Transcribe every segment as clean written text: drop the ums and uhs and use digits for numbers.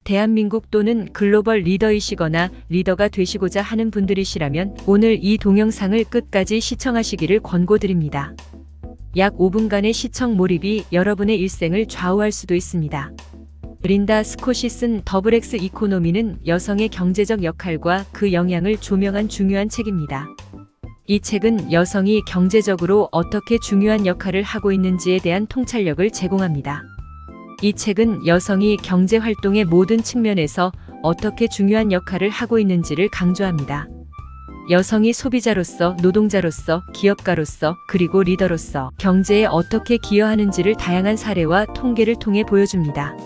대한민국 또는 글로벌 리더이시거나 리더가 되시고자 하는 분들이시라면 오늘 이 동영상을 끝까지 시청하시기를 권고드립니다. 약 5분간의 시청 몰입이 여러분의 일생을 좌우할 수도 있습니다. 린다 스콧이 쓴 더블 X 이코노미는 여성의 경제적 역할과 그 영향을 조명한 중요한 책입니다. 이 책은 여성이 경제적으로 어떻게 중요한 역할을 하고 있는지에 대한 통찰력을 제공합니다. 이 책은 여성이 경제활동의 모든 측면에서 어떻게 중요한 역할을 하고 있는지를 강조합니다. 여성이 소비자로서, 노동자로서, 기업가로서, 그리고 리더로서 경제에 어떻게 기여하는지를 다양한 사례와 통계를 통해 보여줍니다.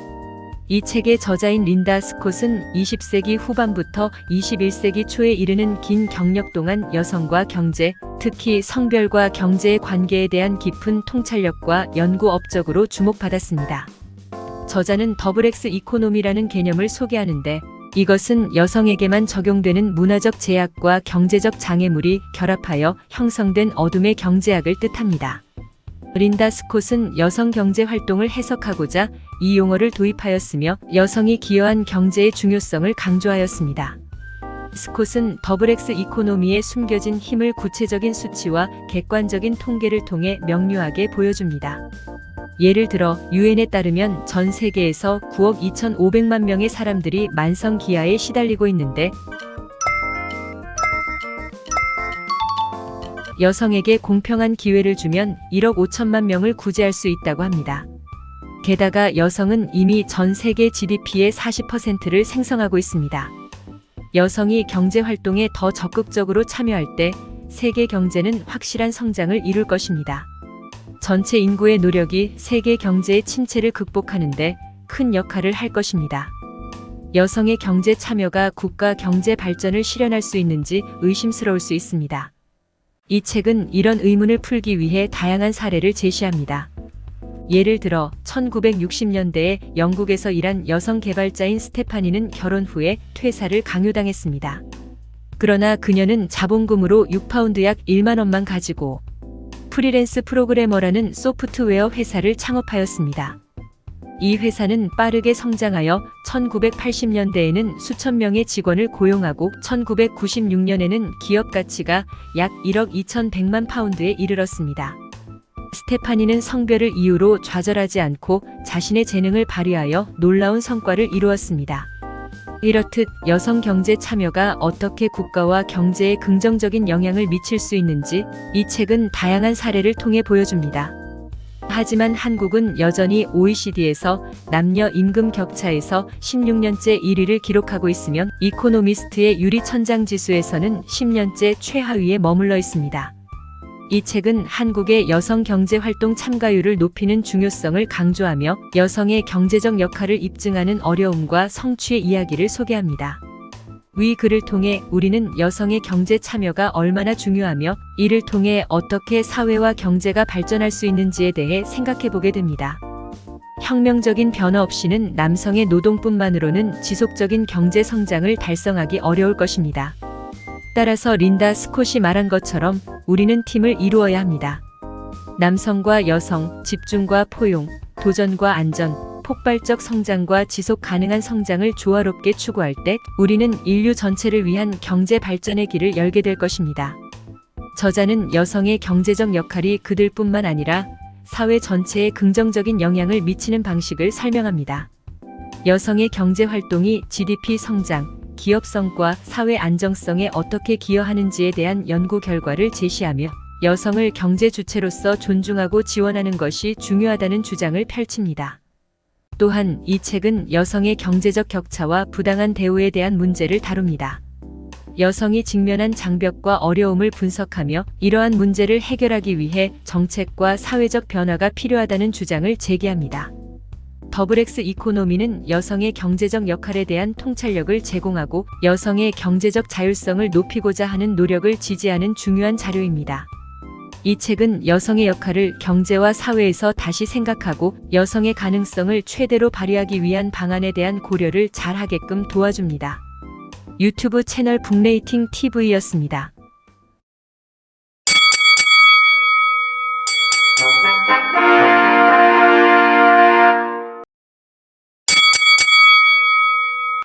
이 책의 저자인 린다 스콧은 20세기 후반부터 21세기 초에 이르는 긴 경력 동안 여성과 경제, 특히 성별과 경제의 관계에 대한 깊은 통찰력과 연구 업적으로 주목받았습니다. 저자는 더블 X 이코노미라는 개념을 소개하는데 이것은 여성에게만 적용되는 문화적 제약과 경제적 장애물이 결합하여 형성된 어둠의 경제학을 뜻합니다. 린다 스콧은 여성 경제 활동을 해석하고자 이 용어를 도입하였으며 여성이 기여한 경제의 중요성을 강조하였습니다. 스콧은 더블 X 이코노미에 숨겨진 힘을 구체적인 수치와 객관적인 통계를 통해 명료하게 보여줍니다. 예를 들어 유엔에 따르면 전 세계에서 9억 2,500만 명의 사람들이 만성 기아에 시달리고 있는데 여성에게 공평한 기회를 주면 1억 5천만 명을 구제할 수 있다고 합니다. 게다가 여성은 이미 전 세계 GDP의 40%를 생성하고 있습니다. 여성이 경제활동에 더 적극적으로 참여할 때 세계 경제는 확실한 성장을 이룰 것입니다. 전체 인구의 노력이 세계 경제의 침체를 극복하는 데 큰 역할을 할 것입니다. 여성의 경제 참여가 국가 경제 발전을 실현할 수 있는지 의심스러울 수 있습니다. 이 책은 이런 의문을 풀기 위해 다양한 사례를 제시합니다. 예를 들어 1960년대에 영국에서 일한 여성 개발자인 스테파니는 결혼 후에 퇴사를 강요당했습니다. 그러나 그녀는 자본금으로 6파운드 약 1만 원만 가지고 프리랜스 프로그래머라는 소프트웨어 회사를 창업하였습니다. 이 회사는 빠르게 성장하여 1980년대에는 수천 명의 직원을 고용하고 1996년에는 기업 가치가 약 1억 2,100만 파운드에 이르렀습니다. 스테파니는 성별을 이유로 좌절하지 않고 자신의 재능을 발휘하여 놀라운 성과를 이루었습니다. 이렇듯 여성 경제 참여가 어떻게 국가와 경제에 긍정적인 영향을 미칠 수 있는지 이 책은 다양한 사례를 통해 보여줍니다. 하지만 한국은 여전히 OECD에서 남녀 임금 격차에서 16년째 1위를 기록하고 있으며 이코노미스트의 유리천장 지수에서는 10년째 최하위에 머물러 있습니다. 이 책은 한국의 여성 경제활동 참가율을 높이는 중요성을 강조하며 여성의 경제적 역할을 입증하는 어려움과 성취의 이야기를 소개합니다. 위 글을 통해 우리는 여성의 경제 참여가 얼마나 중요하며 이를 통해 어떻게 사회와 경제가 발전할 수 있는지에 대해 생각해보게 됩니다. 혁명적인 변화 없이는 남성의 노동뿐만으로는 지속적인 경제 성장을 달성하기 어려울 것입니다. 따라서 린다 스콧이 말한 것처럼 우리는 팀을 이루어야 합니다. 남성과 여성, 집중과 포용, 도전과 안전, 폭발적 성장과 지속 가능한 성장을 조화롭게 추구할 때 우리는 인류 전체를 위한 경제 발전의 길을 열게 될 것입니다. 저자는 여성의 경제적 역할이 그들뿐만 아니라 사회 전체에 긍정적인 영향을 미치는 방식을 설명합니다. 여성의 경제 활동이 GDP 성장, 기업 성과, 사회 안정성에 어떻게 기여하는지에 대한 연구 결과를 제시하며 여성을 경제 주체로서 존중하고 지원하는 것이 중요하다는 주장을 펼칩니다. 또한 이 책은 여성의 경제적 격차와 부당한 대우에 대한 문제를 다룹니다. 여성이 직면한 장벽과 어려움을 분석하며 이러한 문제를 해결하기 위해 정책과 사회적 변화가 필요하다는 주장을 제기합니다. 더블 X 이코노미는 여성의 경제적 역할에 대한 통찰력을 제공하고 여성의 경제적 자율성을 높이고자 하는 노력을 지지하는 중요한 자료입니다. 이 책은 여성의 역할을 경제와 사회에서 다시 생각하고 여성의 가능성을 최대로 발휘하기 위한 방안에 대한 고려를 잘 하게끔 도와줍니다. 유튜브 채널 북레이팅 TV였습니다.